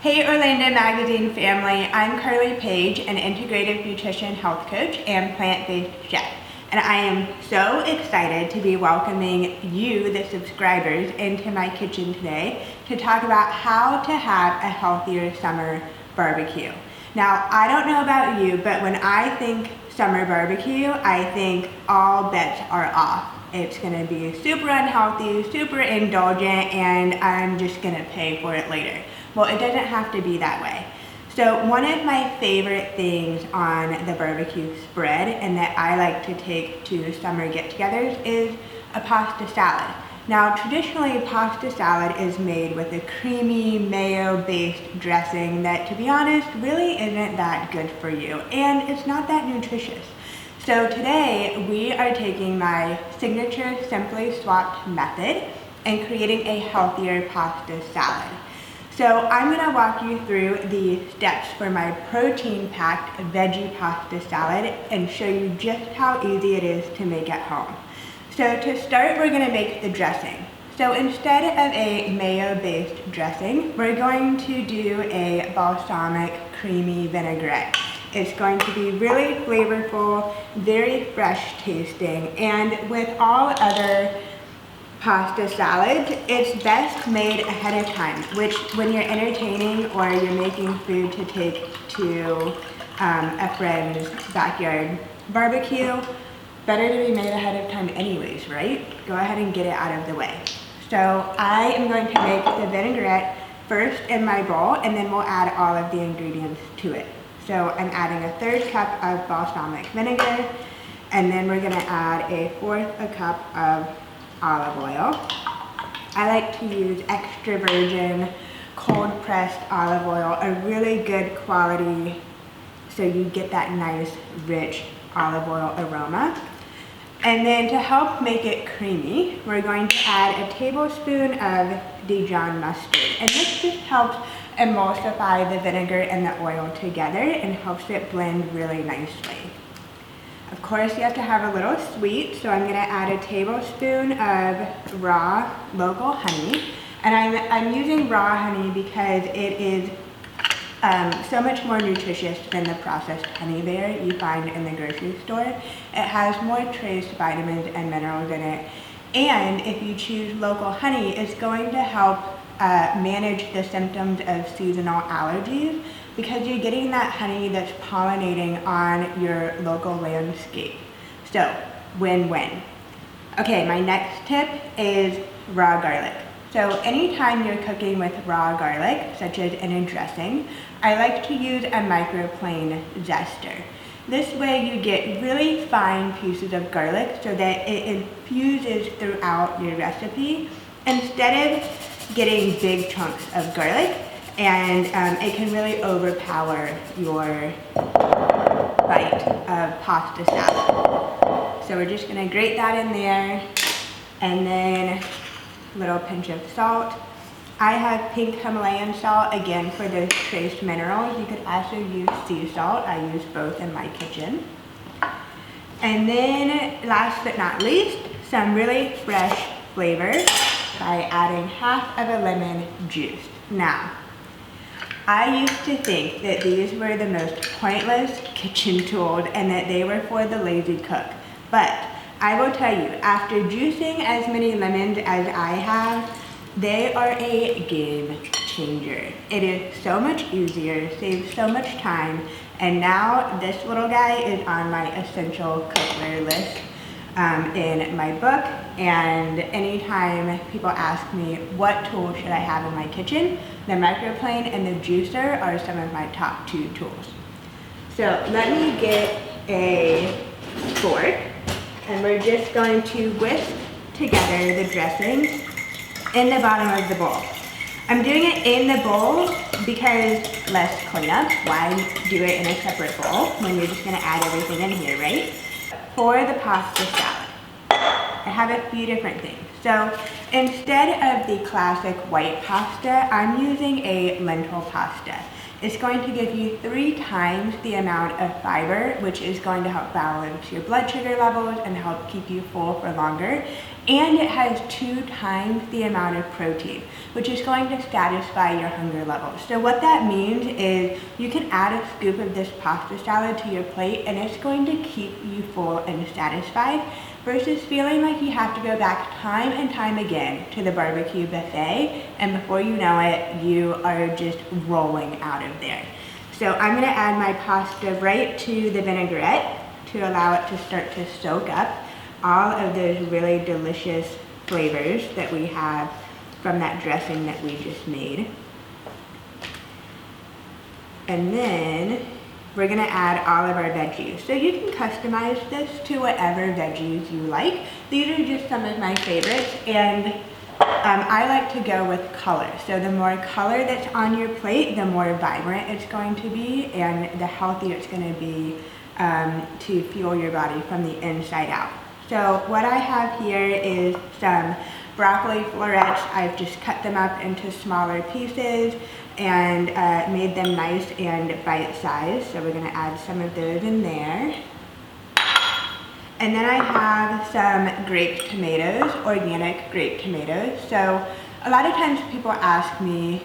Hey Orlando Magazine family, I'm Carly Paige, an integrative nutrition health coach and plant-based chef. And I am so excited to be welcoming you, the subscribers, into my kitchen today to talk about how to have a healthier summer barbecue. Now, I don't know about you, but when I think summer barbecue, I think all bets are off. It's gonna be super unhealthy, super indulgent, and I'm just gonna pay for it later. Well, it doesn't have to be that way. So one of my favorite things on the barbecue spread and that I like to take to summer get-togethers is a pasta salad. Now, traditionally, pasta salad is made with a creamy mayo-based dressing that, to be honest, really isn't that good for you, and it's not that nutritious. So today, we are taking my signature Simply Swapped method and creating a healthier pasta salad. So I'm gonna walk you through the steps for my protein-packed veggie pasta salad and show you just how easy it is to make at home. So to start, we're gonna make the dressing. So instead of a mayo-based dressing, we're going to do a balsamic creamy vinaigrette. It's going to be really flavorful, very fresh tasting, and with all other pasta salads, it's best made ahead of time, which when you're entertaining or you're making food to take to a friend's backyard barbecue, better to be made ahead of time anyways, right? Go ahead and get it out of the way. So I am going to make the vinaigrette first in my bowl, and then we'll add all of the ingredients to it. So I'm adding a 1/3 cup of balsamic vinegar, and then we're gonna add a 1/4 cup of olive oil. I like to use extra virgin cold pressed olive oil, a really good quality, so you get that nice rich olive oil aroma. And then to help make it creamy, we're going to add a tablespoon of Dijon mustard. And this just helps emulsify the vinegar and the oil together and helps it blend really nicely. Of course, you have to have a little sweet, so I'm gonna add a tablespoon of raw local honey. And I'm using raw honey because it is so much more nutritious than the processed honey there you find in the grocery store. It has more trace vitamins and minerals in it. And if you choose local honey, it's going to help manage the symptoms of seasonal allergies, because you're getting that honey that's pollinating on your local landscape. So, win-win. Okay, my next tip is raw garlic. So anytime you're cooking with raw garlic, such as in a dressing, I like to use a microplane zester. This way you get really fine pieces of garlic so that it infuses throughout your recipe instead of getting big chunks of garlic, and it can really overpower your bite of pasta salad. So we're just gonna grate that in there, and then a little pinch of salt. I have pink Himalayan salt, again, for those trace minerals. You could also use sea salt. I use both in my kitchen. And then, last but not least, some really fresh flavor by adding half of a lemon juice. Now, I used to think that these were the most pointless kitchen tools and that they were for the lazy cook. But I will tell you, after juicing as many lemons as I have, they are a game changer. It is so much easier, saves so much time, and now this little guy is on my essential cookware list in my book. And anytime people ask me what tool should I have in my kitchen, the microplane and the juicer are some of my top 2 tools. So let me get a fork, and we're just going to whisk together the dressing in the bottom of the bowl. I'm doing it in the bowl because less cleanup. Why do it in a separate bowl when you're just gonna add everything in here, right? For the pasta salad, I have a few different things. So instead of the classic white pasta, I'm using a lentil pasta. It's going to give you 3 times the amount of fiber, which is going to help balance your blood sugar levels and help keep you full for longer. and it has 2 times the amount of protein, which is going to satisfy your hunger levels. So what that means is you can add a scoop of this pasta salad to your plate and it's going to keep you full and satisfied versus feeling like you have to go back time and time again to the barbecue buffet, and before you know it, you are just rolling out of there. So I'm gonna add my pasta right to the vinaigrette to allow it to start to soak up all of those really delicious flavors that we have from that dressing that we just made. And then we're gonna add all of our veggies. So you can customize this to whatever veggies you like. These are just some of my favorites, and I like to go with color. So the more color that's on your plate, the more vibrant it's going to be and the healthier it's gonna be to fuel your body from the inside out. So what I have here is some broccoli florets. I've just cut them up into smaller pieces and made them nice and bite-sized. So we're gonna add some of those in there. And then I have some grape tomatoes, organic grape tomatoes. So a lot of times people ask me,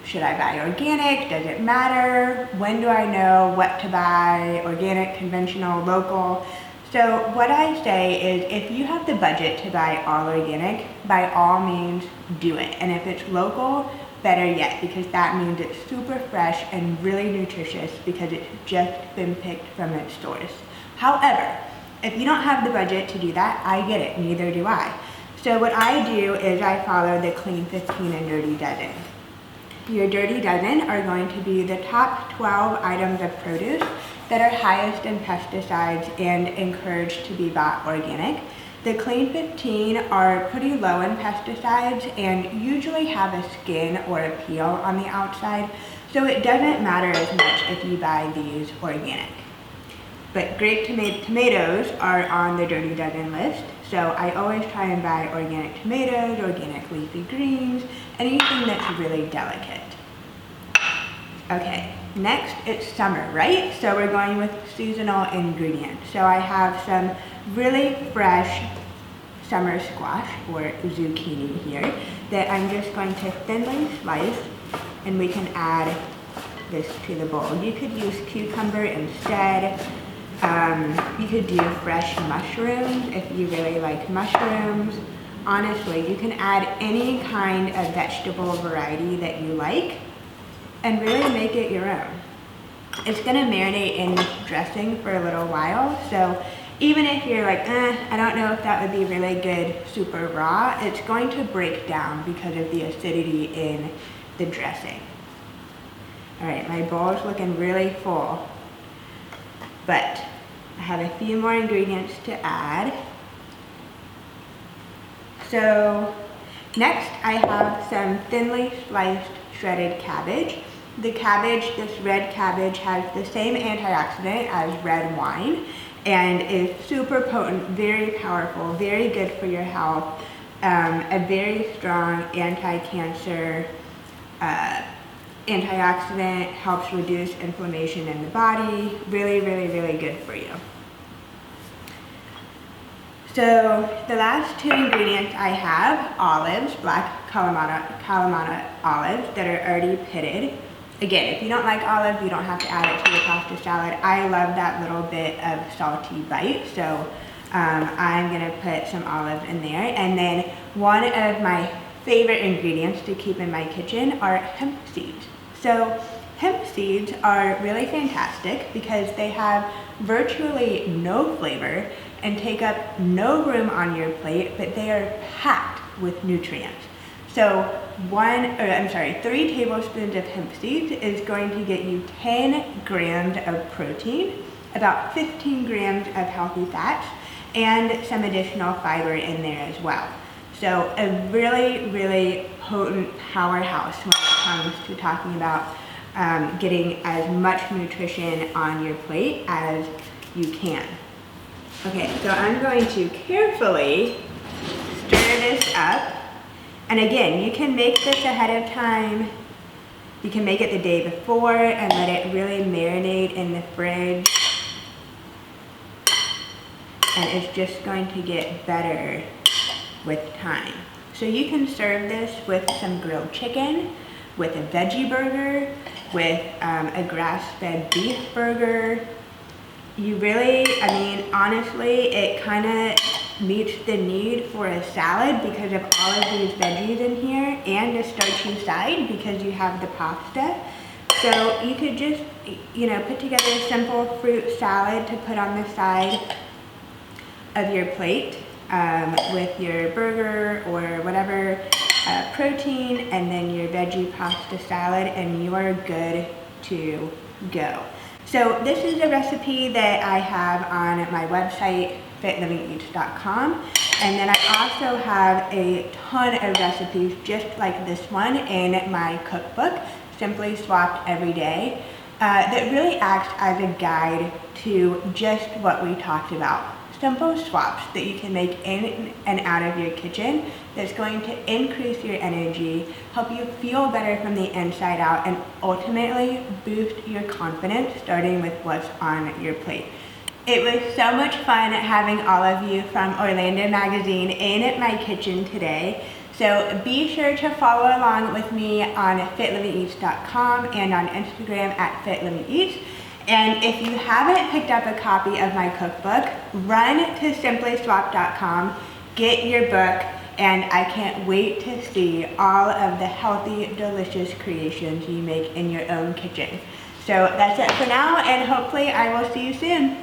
should I buy organic? Does it matter? When do I know what to buy? Organic, conventional, local? So what I say is if you have the budget to buy all organic, by all means do it. And if it's local, better yet, because that means it's super fresh and really nutritious because it's just been picked from its source. However, if you don't have the budget to do that, I get it, neither do I. So what I do is I follow the Clean 15 and Dirty Dozen. Your Dirty Dozen are going to be the top 12 items of produce that are highest in pesticides and encouraged to be bought organic. The Clean 15 are pretty low in pesticides and usually have a skin or a peel on the outside, so it doesn't matter as much if you buy these organic. But grape tomatoes are on the Dirty Dozen list, so I always try and buy organic tomatoes, organic leafy greens, anything that's really delicate. Okay, next it's summer, right? So we're going with seasonal ingredients. So I have some really fresh summer squash or zucchini here that I'm just going to thinly slice, and we can add this to the bowl. You could use cucumber instead. You could do fresh mushrooms if you really like mushrooms. Honestly, you can add any kind of vegetable variety that you like and really make it your own. It's gonna marinate in dressing for a little while, so even if you're like, I don't know if that would be really good super raw, it's going to break down because of the acidity in the dressing. All right, my bowl's looking really full, but I have a few more ingredients to add. So next I have some thinly sliced shredded cabbage. The cabbage, this red cabbage, has the same antioxidant as red wine and is super potent, very powerful, very good for your health, a very strong anti-cancer antioxidant, helps reduce inflammation in the body, really, really, really good for you. So the last 2 ingredients I have, olives, black Kalamata olives that are already pitted. Again, if you don't like olives, you don't have to add it to the pasta salad. I love that little bit of salty bite, so I'm gonna put some olives in there. And then one of my favorite ingredients to keep in my kitchen are hemp seeds. So hemp seeds are really fantastic because they have virtually no flavor and take up no room on your plate, but they are packed with nutrients. So 3 tablespoons of hemp seeds is going to get you 10 grams of protein, about 15 grams of healthy fats, and some additional fiber in there as well. So a really, really potent powerhouse when it comes to talking about getting as much nutrition on your plate as you can. Okay, so I'm going to carefully stir this up. And again, you can make this ahead of time. You can make it the day before and let it really marinate in the fridge. And it's just going to get better with time. So you can serve this with some grilled chicken, with a veggie burger, with a grass-fed beef burger. You really, I mean, honestly, it kind of meets the need for a salad because of all of these veggies in here, and a starchy side because you have the pasta. So you could just, you know, put together a simple fruit salad to put on the side of your plate with your burger or whatever protein, and then your veggie pasta salad, and you are good to go. So this is a recipe that I have on my website, fitlivingeats.com, and then I also have a ton of recipes just like this one in my cookbook, Simply Swapped Every Day, that really acts as a guide to just what we talked about. Simple swaps that you can make in and out of your kitchen that's going to increase your energy, help you feel better from the inside out, and ultimately boost your confidence, starting with what's on your plate. It was so much fun having all of you from Orlando Magazine in my kitchen today. So be sure to follow along with me on fitlivingeats.com and on Instagram at fitlivingeats. And if you haven't picked up a copy of my cookbook, run to simplyswap.com, get your book, and I can't wait to see all of the healthy, delicious creations you make in your own kitchen. So that's it for now, and hopefully I will see you soon.